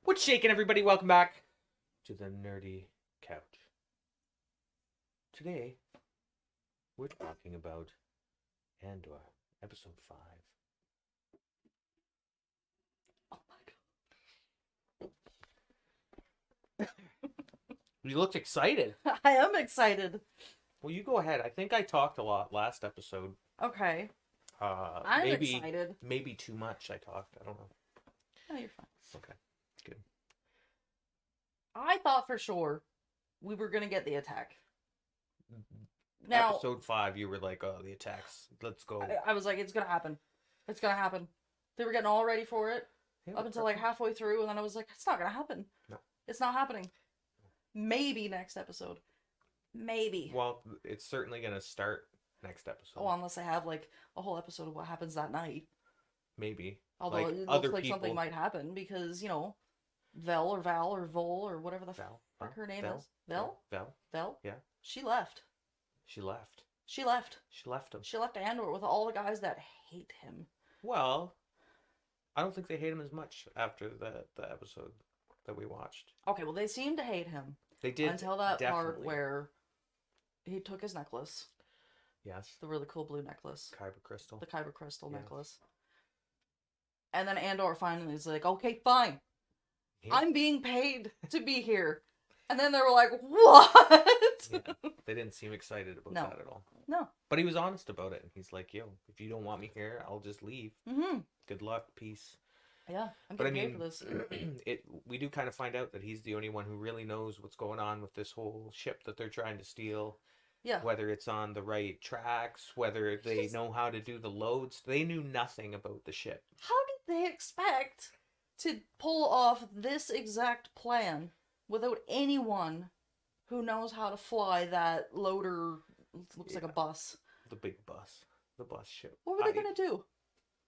What's shaking, everybody? Welcome back to the Nerdy Couch. Today, we're talking about Andor, Episode 5. Oh my You looked excited. god. I am excited. Well, you go ahead. I think I talked a lot last episode. Okay. I'm excited. Maybe too much I talked. I don't know. No, you're fine. Okay, good. I thought for sure we were going to get the attack. Now, Episode 5, you were like, oh, the attacks. Let's go. I was like, it's going to happen. It's going to happen. They were getting all ready for it Yeah, up until like halfway through, and then I was like, it's not going to happen. No. It's not happening. Maybe next episode. Maybe. Well, it's certainly going to start next episode. Oh, unless I have like a whole episode of what happens that night. Maybe. Although like, it other looks like people... something might happen because, you know, Vel or Val or Vol or whatever the fuck her name Vel? is. Vel? Vel? Vel? Yeah. She left. She left. She left. She left him. She left Andor with all the guys that hate him. Well, I don't think they hate him as much after the episode that we watched. Okay, well, they seemed to hate him. They did until that definitely. part where he took his necklace. Yes. The really cool blue necklace. Kyber crystal. The Kyber crystal Yeah. necklace. And then Andor finally is like, okay, fine. Yeah. I'm being paid to be here. And then they were like, what? Yeah. They didn't seem excited about No. that at all. No. But he was honest about it. He's like, yo, if you don't want me here, I'll just leave. Mm-hmm. Good luck. Peace. Yeah, I'm But I getting mean, paid for this. we do kind of find out that he's the only one who really knows what's going on with this whole ship that they're trying to steal. Yeah. Whether it's on the right tracks, whether they know how to do the loads. They knew nothing about the ship. How did they expect to pull off this exact plan without anyone who knows how to fly that loader? Looks like a bus. The big bus. The bus ship. What were they going to do?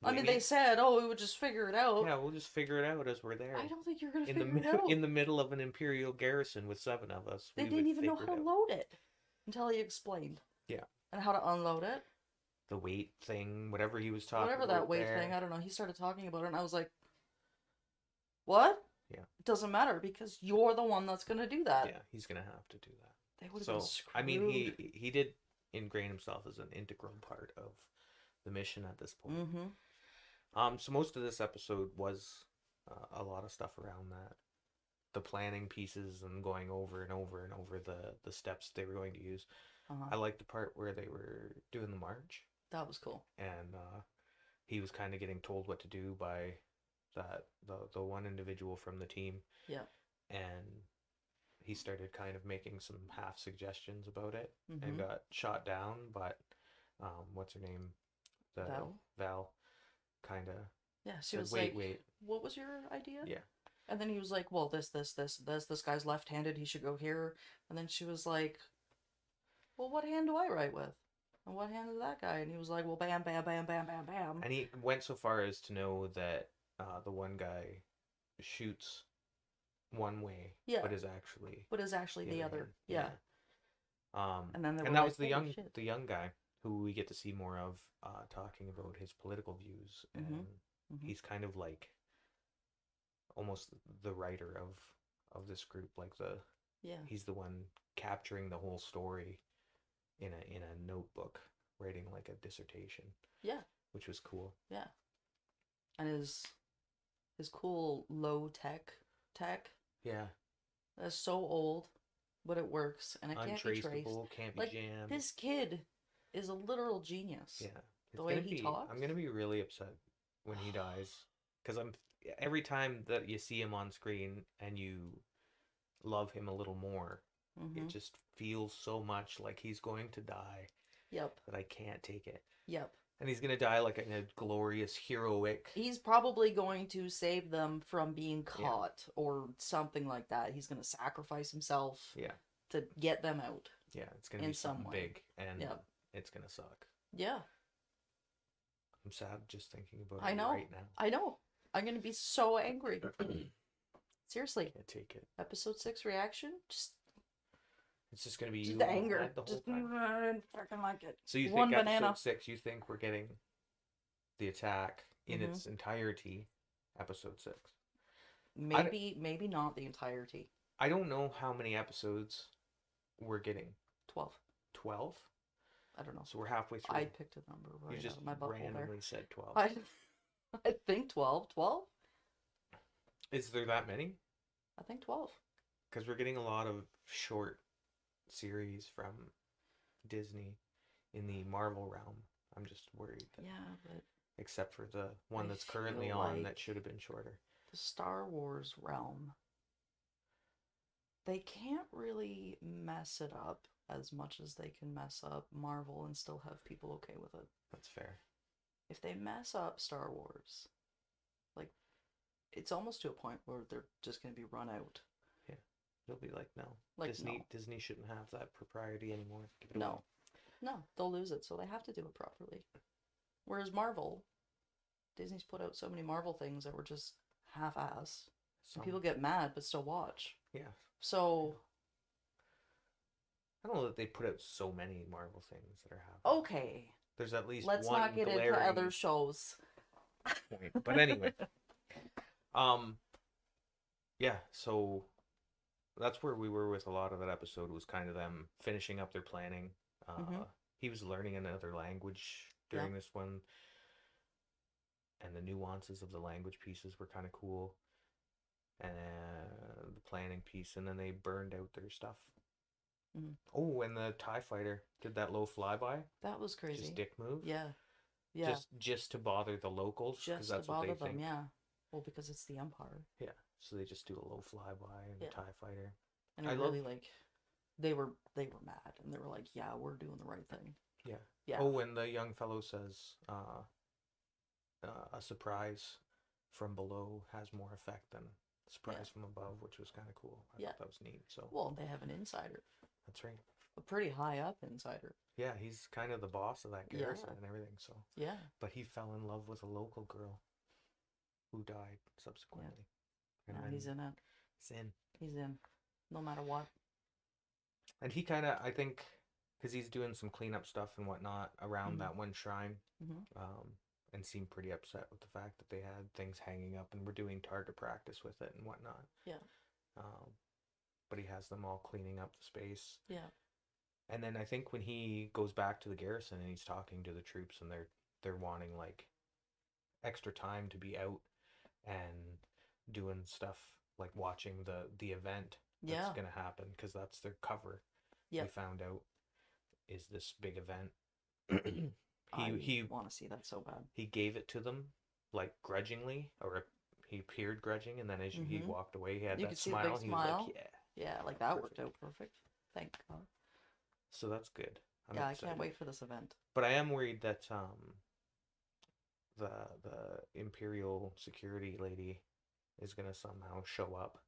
I mean, Wing they it? said, oh, we would just figure it out. Yeah, we'll just figure it out as we're there. I don't think you're going to in figure the it out. in the middle of an Imperial garrison with 7 of us. They we didn't would even know figure how it to out. load it until he explained. Yeah. And how to unload it. The weight thing, whatever he was talking Whatever about that weight there. thing, I don't know. He started talking about it, and I was like, what? Yeah. It doesn't matter because you're the one that's going to do that. Yeah, he's gonna have to do that. They would have So been screwed. I mean, he did ingrain himself as an integral part of the mission at this point. Mm-hmm. So most of this episode was a lot of stuff around that, the planning pieces and going over and over and over the steps they were going to use. Uh-huh. I liked the part where they were doing the march. That was cool. And he was kind of getting told what to do by the one individual from the team. Yeah. And he started kind of making some half suggestions about it Mm-hmm. and got shot down. But what's her name? Val kind of Yeah, she said, was wait, like, what was your idea? Yeah. And then he was like, well, this guy's left-handed, he should go here. And then she was like, well, what hand do I write with? And what hand is that guy? And he was like, well, bam, bam, bam, bam, bam, bam. And he went so far as to know that the one guy shoots one way, Yeah. but is actually the other. hand. Yeah. And then they were and that like, was the "Holy shit." young guy who we get to see more of, talking about his political views, and Mhm. he's kind of like almost the writer of this group, like Yeah. he's the one capturing the whole story in a notebook, writing like a dissertation. Yeah. Which was cool. Yeah. And his cool low tech. Yeah. That's so old, but it works and it can't be traced. Untraceable, can't be Like, jammed. this kid is a literal genius. Yeah. The way he talks. I'm gonna be really upset when he dies, because every time that you see him on screen and you love him a little more, Mm-hmm. it just feels so much like he's going to die. Yep. That I can't take it. Yep. And he's gonna die like in a glorious, heroic. He's probably going to save them from being caught or something like that. He's going to sacrifice himself to get them out. Yeah, it's gonna be something big, and it's gonna suck. Yeah. I'm sad just thinking about I it know. right now. I know. I'm going to be so angry. Seriously. Can't take it. Episode 6 reaction? It's just gonna be Just you the anger. the whole Just time. I didn't fucking like it. So you One think banana. episode 6? You think we're getting the attack in Mhm. its entirety? Episode 6. Maybe not the entirety. I don't know how many episodes we're getting. 12. 12? I don't know. So we're halfway through. I picked a number You right just out of my butthole randomly there. said 12. I think 12. 12? Is there that many? I think 12. Because we're getting a lot of short series from Disney in the Marvel realm. I'm just worried that, Yeah, but except for the one I that's currently feel on like that should have been shorter. the Star Wars realm, they can't really mess it up as much as they can mess up Marvel and still have people okay with it. That's fair. If they mess up Star Wars, like, it's almost to a point where they're just going to be run out. Yeah. They'll be like, no. Like, Disney shouldn't have that propriety anymore. Give it no. away. No, they'll lose it, so they have to do it properly. Whereas Marvel, Disney's put out so many Marvel things that were just half-ass. And people get mad but still watch. Yeah. So I don't know that they put out so many Marvel things that are happening. okay. There's at least Let's one not get into glaring other shows. point. But anyway. Yeah, so that's where we were with a lot of that episode, was kind of them finishing up their planning. He was learning another language during this one, and the nuances of the language pieces were kind of cool, and the planning piece, and then they burned out their stuff. Oh, and the TIE fighter did that low flyby. That was crazy. Just dick move. Yeah. Just to bother the locals, because that's what they think. Yeah. Well, because it's the Empire. Yeah, so they just do a low flyby and the TIE fighter. And they were mad, and they were like, yeah, we're doing the right thing. Yeah. Yeah. Oh, and the young fellow says, a surprise from below has more effect than a surprise from above, which was kind of cool. I thought that was neat. So. Well, they have an insider. That's right. A pretty high up insider. Yeah, he's kind of the boss of that garrison and everything. So. Yeah. But he fell in love with a local girl who died subsequently. Yeah. And he's in it. He's in. No matter what. And he kind of, I think, because he's doing some cleanup stuff and whatnot around that one shrine, and seemed pretty upset with the fact that they had things hanging up and were doing target practice with it and whatnot. Yeah. But he has them all cleaning up the space. Yeah. And then I think when he goes back to the garrison and he's talking to the troops, and they're wanting like extra time to be out and doing stuff like watching the event that's going to happen, because that's their cover. We found out is this big event. He want to see that so bad. He gave it to them like grudgingly, or he appeared grudging, and then as he walked away, he had that smile. Was like, yeah, like that worked out perfect. Thank God. So that's good. I'm excited. I can't wait for this event. But I am worried that the Imperial security lady is gonna somehow show up.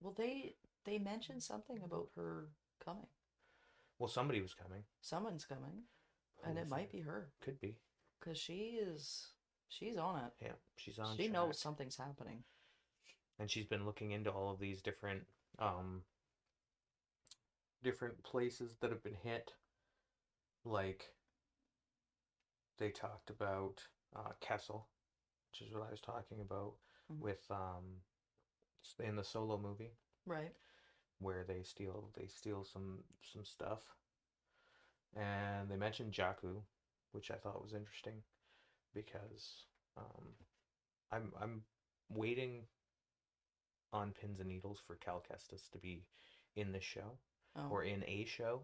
Well, they mentioned something about her coming. Well, somebody was coming. Someone's coming. And it might be her. Could be. Because she's on it. Yeah, she's on She track. knows something's happening. And she's been looking into all of these different places that have been hit. Like, they talked about Kessel, which is what I was talking about with in the Solo movie. Right. Where they steal some stuff. And they mentioned Jakku, which I thought was interesting, because I'm waiting on pins and needles for Cal Kestis to be in this show, or in a show.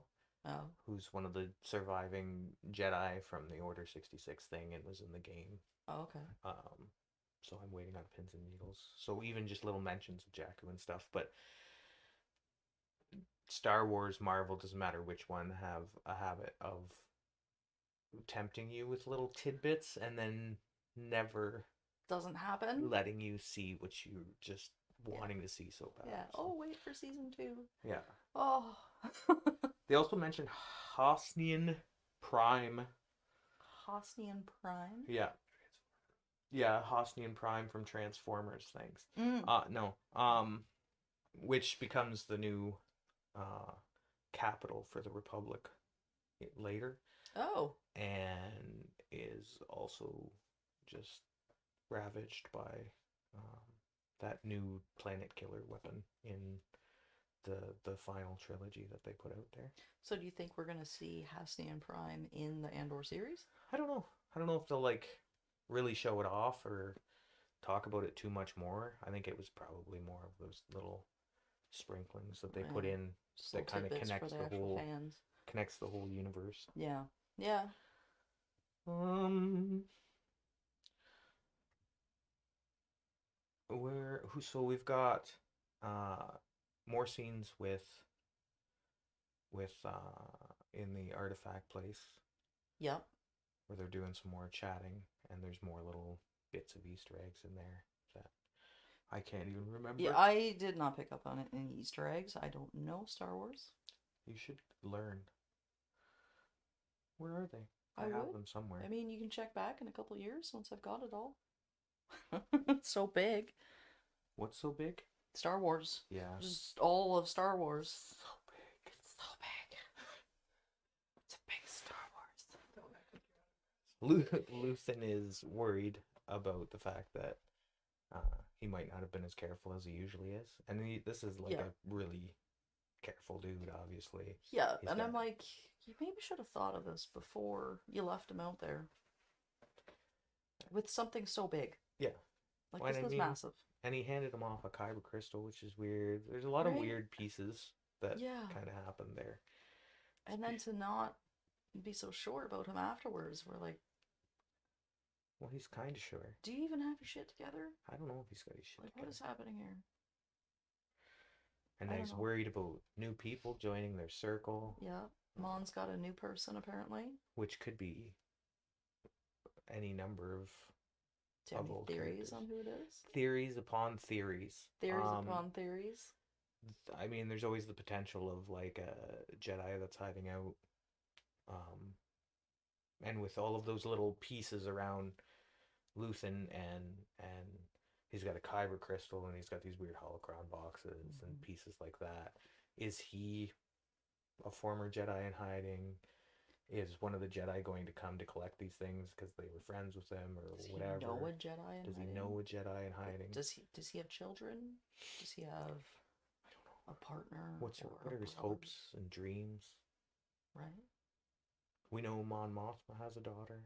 Who's one of the surviving Jedi from the Order 66 thing and was in the game. Oh, okay. So I'm waiting on pins and needles. So even just little mentions of Jakku and stuff, but Star Wars, Marvel, doesn't matter which one, have a habit of tempting you with little tidbits and then never doesn't happen, letting you see what you're just wanting to see so bad. Yeah. So. Oh, wait for season 2. Yeah. Oh. They also mentioned Hosnian Prime. Hosnian Prime? Yeah. Yeah, Hosnian Prime from Transformers things. No. Which becomes the new capital for the Republic later. Oh. And is also just ravaged by that new planet killer weapon in the final trilogy that they put out there. So do you think we're gonna see Cassian Prime in the Andor series? I don't know. I don't know if they'll like really show it off or talk about it too much more. I think it was probably more of those little sprinklings that they put Yeah. in Just that little kind of tidbits for the actual fans. connects the whole universe. Yeah. Yeah. Um, where who? So we've got uh more scenes with in the artifact place Yep. where they're doing some more chatting, and there's more little bits of Easter eggs in there that I can't even Yeah, remember. I did not pick up on it any Easter eggs. I don't know Star Wars. You should learn. Where are they? I I have would. them somewhere. I mean, you can check back in a couple years once I've got it all. It's so big. What's so big? Star Wars. Yeah. Just all of Star Wars. So big. It's so big. It's a big Star Luthen is worried about the fact that he might not have been as careful as he usually is, and this is like Yeah. a really careful dude, obviously. Yeah, He's and got- I'm like, you maybe should have thought of this before you left him out there. With something so big. Yeah. Like, Well, this I was mean, massive. And he handed him off a kyber crystal, which is weird. There's a lot of Right? weird pieces that Yeah. kind of happened there. And then to not be so sure about him afterwards, we're like, Well, he's kind of sure. do you even have your shit together? I don't know if he's got his shit Like, together. what is happening here? And I now don't he's know. worried about new people joining their circle, Yeah, Mon's got a new person apparently. which could be any number of Do you have any old theories characters. on who it is? Theories upon theories. Theories upon theories. I mean, there's always the potential of like a Jedi that's hiding out. And with all of those little pieces around Luthen and he's got a kyber crystal and he's got these weird holocron boxes and pieces like that. Is he a former Jedi in hiding? Is one of the Jedi going to come to collect these things because they were friends with them or Does whatever? he know a Jedi in Does he hiding? know a Jedi in hiding? Does he have children? Does he have I don't know. a partner? What are his brother? hopes and dreams? Right? We know Mon Mothma has a daughter.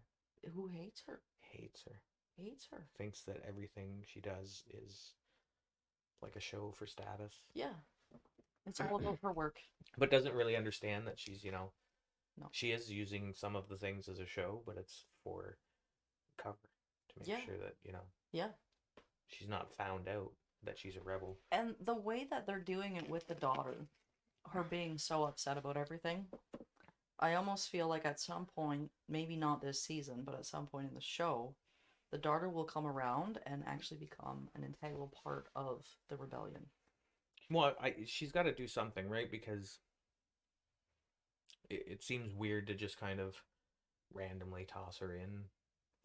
Who hates her? Hates her. Hates her. Thinks that everything she does is like a show for status. Yeah. It's all about her work. But doesn't really understand that she's, No. she is using some of the things as a show, but it's for cover to make Yeah. sure that, Yeah. she's not found out that she's a rebel. And the way that they're doing it with the daughter, her being so upset about everything, I almost feel like at some point, maybe not this season, but at some point in the show, the daughter will come around and actually become an integral part of the rebellion. Well, she's got to do something, right? Because it seems weird to just kind of randomly toss her in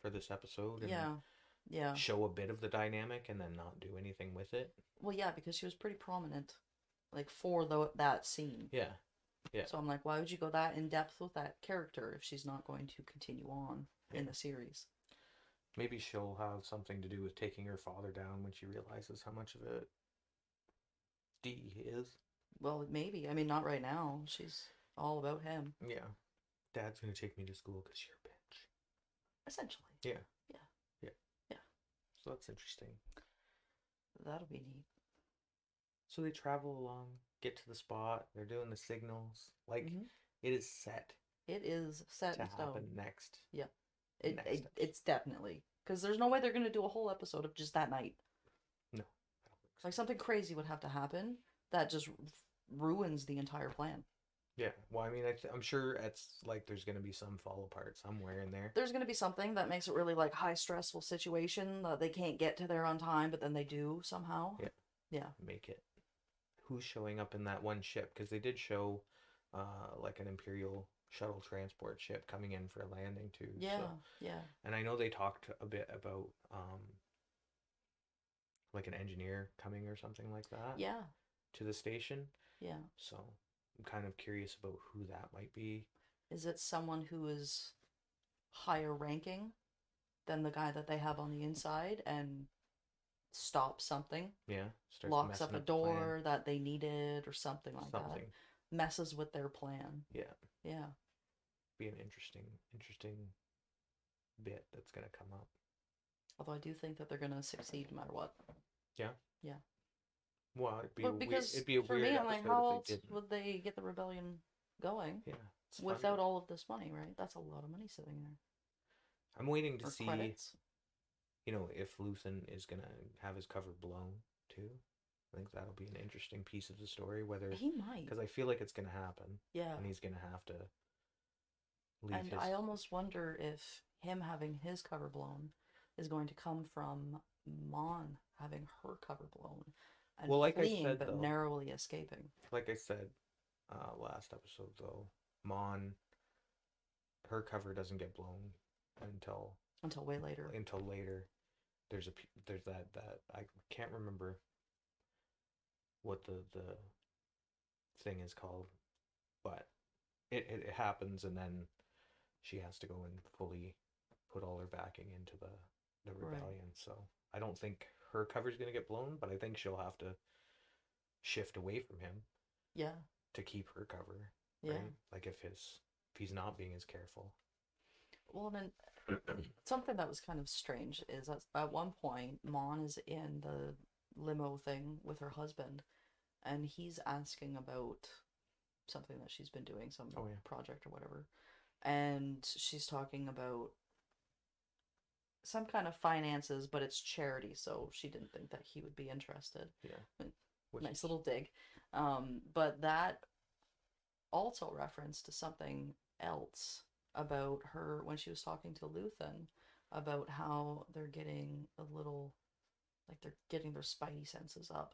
for this episode and Yeah. show a bit of the dynamic and then not do anything with it. Well, yeah, because she was pretty prominent, like, for that scene. Yeah. Yeah. So I'm like, why would you go that in depth with that character if she's not going to continue on in the series? Maybe she'll have something to do with taking her father down when she realizes how much of a D he is. Well, maybe. I mean, not right now. She's all about him. Yeah. Dad's gonna take me to school because you're a bitch. Essentially. Yeah. Yeah. Yeah. Yeah. So that's interesting. That'll be neat. So they travel along, get to the spot, they're doing the signals. Like, Mhm. it is set It is set to in stone. happen next. Yeah. Next It's definitely. Because there's no way they're going to do a whole episode of just that night. No, I don't think so. Like, something crazy would have to happen that just ruins the entire plan. Yeah, well, I mean, I'm sure it's like there's going to be some fall apart somewhere in there. There's going to be something that makes it really, like, high stressful situation that they can't get to there on time, but then they do somehow. Yeah. Yeah. Make it. Who's showing up in that one ship? Because they did show like an Imperial shuttle transport ship coming in for a landing too. Yeah. So. Yeah. And I know they talked a bit about like an engineer coming or something like that. Yeah. To the station. Yeah. So I'm kind of curious about who that might be. Is it someone who is higher ranking than the guy that they have on the inside and stops something, Yeah, starts locks up messing a up the plan. door that they needed or something like that, Something. messes with their plan. Yeah, Yeah. be an interesting bit that's gonna come up. Although I do think that they're gonna succeed no matter what. Yeah. Yeah. Well, it'd be a But weird. because It'd be a for weird me, I'm like, episode how if they else didn't. would they get the rebellion going Yeah, it's without funded. all of this money, right? That's a lot of money sitting there. I'm waiting to Or see, credits. if Luthen is gonna have his cover blown too. I think that'll be an interesting piece of the story. Whether, He might. because I feel like it's gonna happen, Yeah. and he's gonna have to leave And his. I almost wonder if him having his cover blown is going to come from Mon having her cover blown and Well, like I fleeing said but though, narrowly escaping. like I said, last episode though, Mon, her cover doesn't get blown until Until way later. later. There's that I can't remember what the thing is called, but it happens, and then she has to go and fully put all her backing into the rebellion. Right. So I don't think her cover's gonna get blown, but I think she'll have to shift away from him. Yeah. To keep her cover. Yeah. Right? Like if he's not being as careful. Well, then something that was kind of strange is that at one point Mon is in the limo thing with her husband, and he's asking about something that she's been doing, some project or whatever, and she's talking about some kind of finances, but it's charity, so she didn't think that he would be interested. Yeah. Nice little dig. But that also referenced to something else about her when she was talking to Luthen about how they're getting a little, like they're getting their spidey senses up.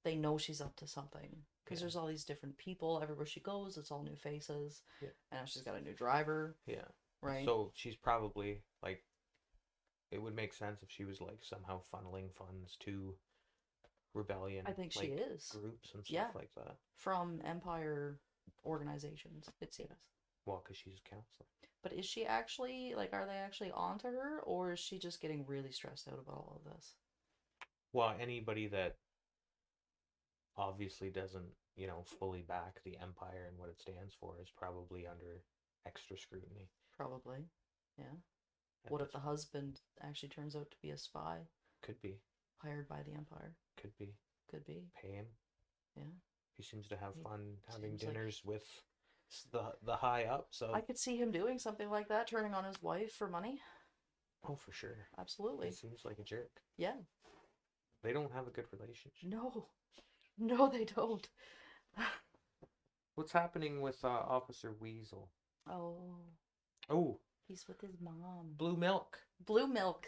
They know she's up to something because there's all these different people everywhere she goes. It's all new faces. Yeah. And now she's got a new driver. Yeah. Right. So she's probably like, it would make sense if she was like somehow funneling funds to rebellion. I think she is. Groups and stuff like that. From Empire organizations, it seems. Well, because she's a counselor. But is she actually, like, are they actually onto her, or is she just getting really stressed out about all of this? Well, anybody that obviously doesn't, fully back the Empire and what it stands for is probably under extra scrutiny. Probably, yeah. What if the husband actually turns out to be a spy? Could be. Hired by the Empire? Could be. Could be. Pay him. Yeah. He seems to have fun having dinners with the high up, so I could see him doing something like that, turning on his wife for money. Oh, for sure. Absolutely. He seems like a jerk. Yeah. They don't have a good relationship. No, they don't. What's happening with Officer Weasel? Oh. He's with his mom. Blue milk. Blue milk.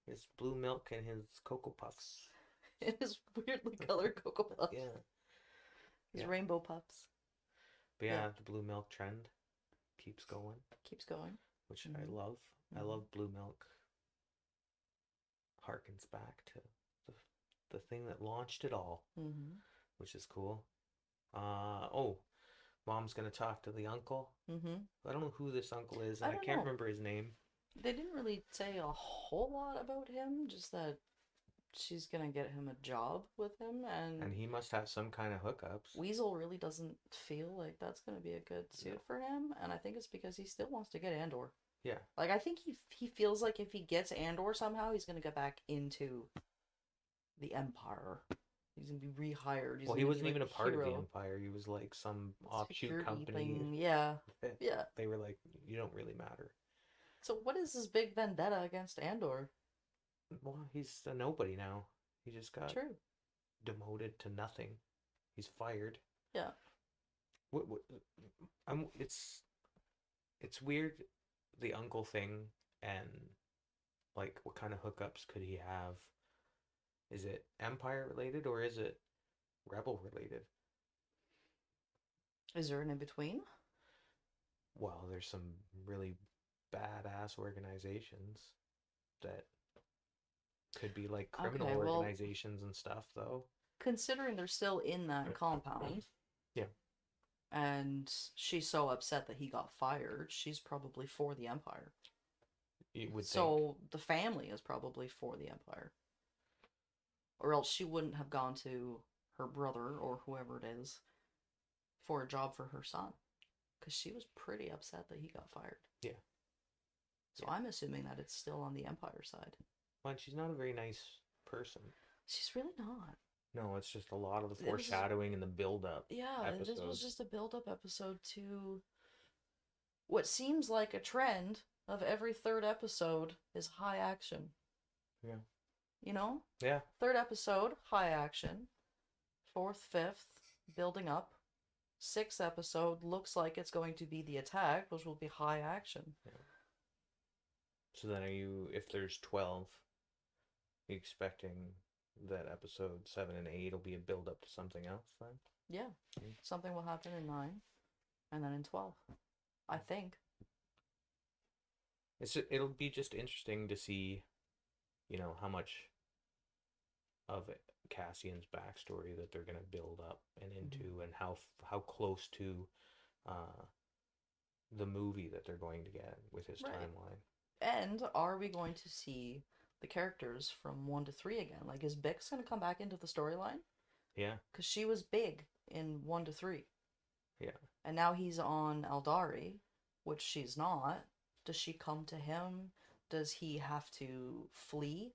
His blue milk and his Cocoa Puffs. His weirdly colored Cocoa Puffs. Yeah. His rainbow puffs. But yeah, the blue milk trend keeps going. Which I love. Mm-hmm. I love blue milk. Harkens back to the thing that launched it all. Mm-hmm. Which is cool. Mom's gonna talk to the uncle. Mm-hmm. I don't know who this uncle is, and I can't remember his name. They didn't really say a whole lot about him, just that she's gonna get him a job with him, and he must have some kind of hookups. Weasel really doesn't feel like that's gonna be a good suit for him, and I think it's because he still wants to get Andor. Yeah. Like, I think he feels like if he gets Andor somehow, he's gonna get back into the Empire. He's gonna be rehired. He wasn't even a part of the Empire. He was like some offshoot company. Yeah. They were like, you don't really matter. So what is this big vendetta against Andor? Well, he's a nobody now. He just got demoted to nothing. He's fired. Yeah. It's weird, the uncle thing, and like what kind of hookups could he have? Is it Empire related or is it Rebel related? Is there an in-between? Well, there's some really badass organizations that could be like criminal organizations and stuff, though. Considering they're still in that compound. Yeah. And she's so upset that he got fired, she's probably for the Empire. You would think. The family is probably for the Empire. or else she wouldn't have gone to her brother or whoever it is for a job for her son, because she was pretty upset that he got fired. Yeah. So Yeah. I'm assuming that it's still on the Empire side. Well, she's not a very nice person. She's really not. No, it's just a lot of the It was just, foreshadowing and the build-up yeah, this was episodes. just a build-up episode to what seems like a trend of every third episode is high action. Yeah. You know? Yeah. Third episode, high action. Fourth, fifth, building up. Sixth episode looks like it's going to be the attack, which will be high action. Yeah. So then if there's 12, are you expecting that episode 7 and 8 will be a build up to something else then? Yeah. Something will happen in 9 and then in 12. I think. It'll be just interesting to see, how much of Cassian's backstory that they're going to build up and into, and how close to the movie that they're going to get with his timeline. And are we going to see the characters from 1 to 3 again? Like, is Bix going to come back into the storyline? Yeah. Because she was big in 1 to 3. Yeah. And now he's on Eldari, which she's not. Does she come to him? Does he have to flee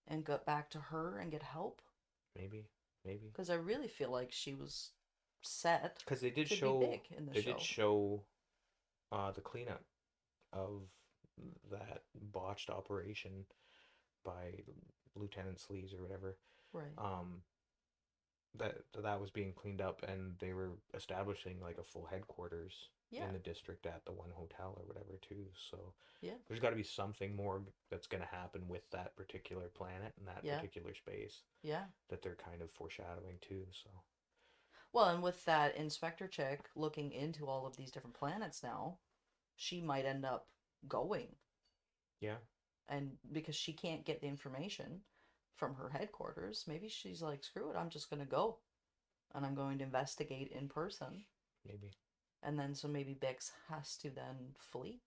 and get back to her and get help? Maybe. Because I really feel like she was set. Because they did show big in the show. They did show the cleanup of that botched operation by Lieutenant Sleaze or whatever. Right. That was being cleaned up, and they were establishing like a full headquarters in the district at the one hotel or whatever too. So there's got to be something more that's going to happen with that particular planet and that particular space. Yeah. That they're kind of foreshadowing too. So. Well, and with that inspector chick looking into all of these different planets now, she might end up going. Yeah. And because she can't get the information from her headquarters, maybe she's like, screw it, I'm just going to go. And I'm going to investigate in person. Maybe. And then so maybe Bix has to then flee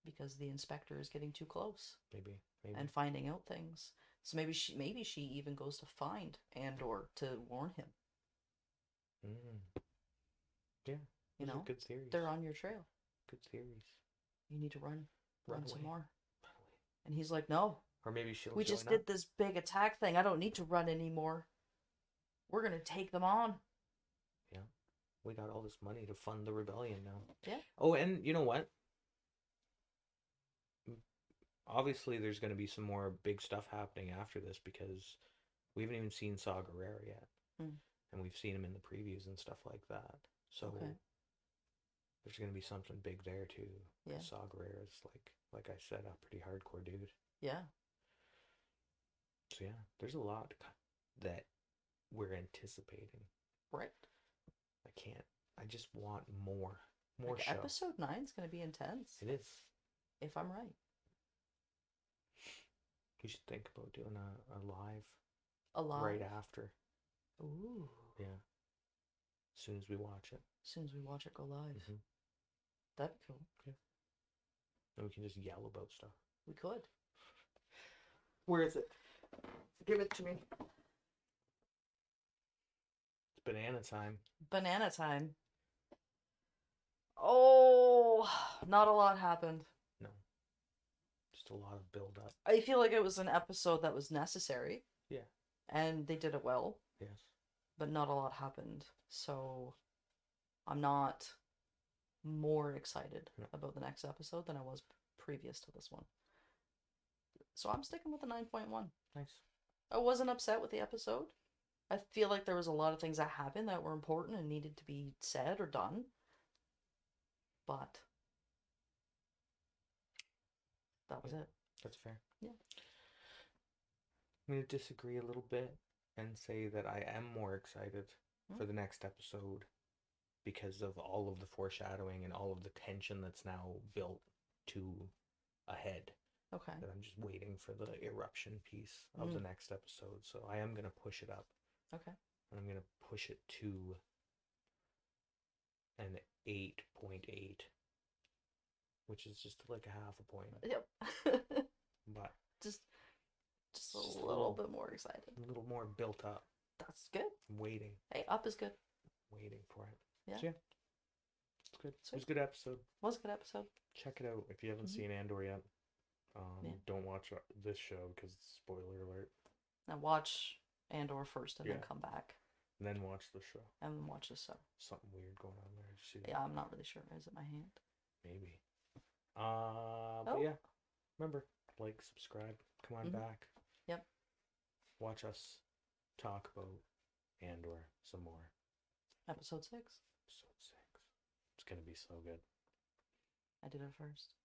because the inspector is getting too close. Maybe. And finding out things. So maybe she even goes to find Andor to warn him. Yeah. Those are good theories. They're on your trail. Good theories. You need to run some more. Run away. And he's like, no. Or maybe she'll We just did this big attack thing. I don't need to run anymore. We're going to take them on. Yeah. We got all this money to fund the rebellion now. Yeah. Oh, and you know what? Obviously, there's going to be some more big stuff happening after this because we haven't even seen Saw Gerrera yet. And we've seen him in the previews and stuff like that. So there's going to be something big there too. Yeah. Saw Gerrera's like I said, a pretty hardcore dude. Yeah. So yeah, there's a lot that we're anticipating. Right. I just want more show. Episode 9 is going to be intense. It is. If I'm right. You should think about doing a live. A live? Right after. Ooh. Yeah. As soon as we watch it. As soon as we watch it go live. Mm-hmm. That'd be cool. Yeah. And we can just yell about stuff. We could. Where is it? Give it to me. It's banana time. Banana time. Oh, not a lot happened. No. Just a lot of build up. I feel like it was an episode that was necessary. Yeah. And they did it well. Yes. But not a lot happened. So I'm not more excited about the next episode than I was previous to this one. So I'm sticking with the 9.1. Nice. I wasn't upset with the episode. I feel like there was a lot of things that happened that were important and needed to be said or done. But that was it. That's fair. Yeah. I'm going to disagree a little bit and say that I am more excited for the next episode because of all of the foreshadowing and all of the tension that's now built to a head. Okay. That I'm just waiting for the eruption piece of the next episode. So I am going to push it up. Okay. And I'm going to push it to an 8.8, which is just like a half a point. Yep. But just Just a little bit more excited. A little more built up. That's good. I'm waiting. Hey, up is good. Waiting for it. Yeah. So, yeah. It's good. Sweet. It was a good episode. Was a good episode. Check it out if you haven't seen Andor yet. Don't watch this show because spoiler alert. Now watch Andor first and then come back. And then watch the show. And then watch the show. Something weird going on there. Did you see that? Yeah, I'm not really sure. Is it my hand? Maybe. But yeah. Remember, like, subscribe. Come on back. Yep. Watch us talk about Andor some more. Episode 6. Episode 6. It's gonna be so good. I did it first.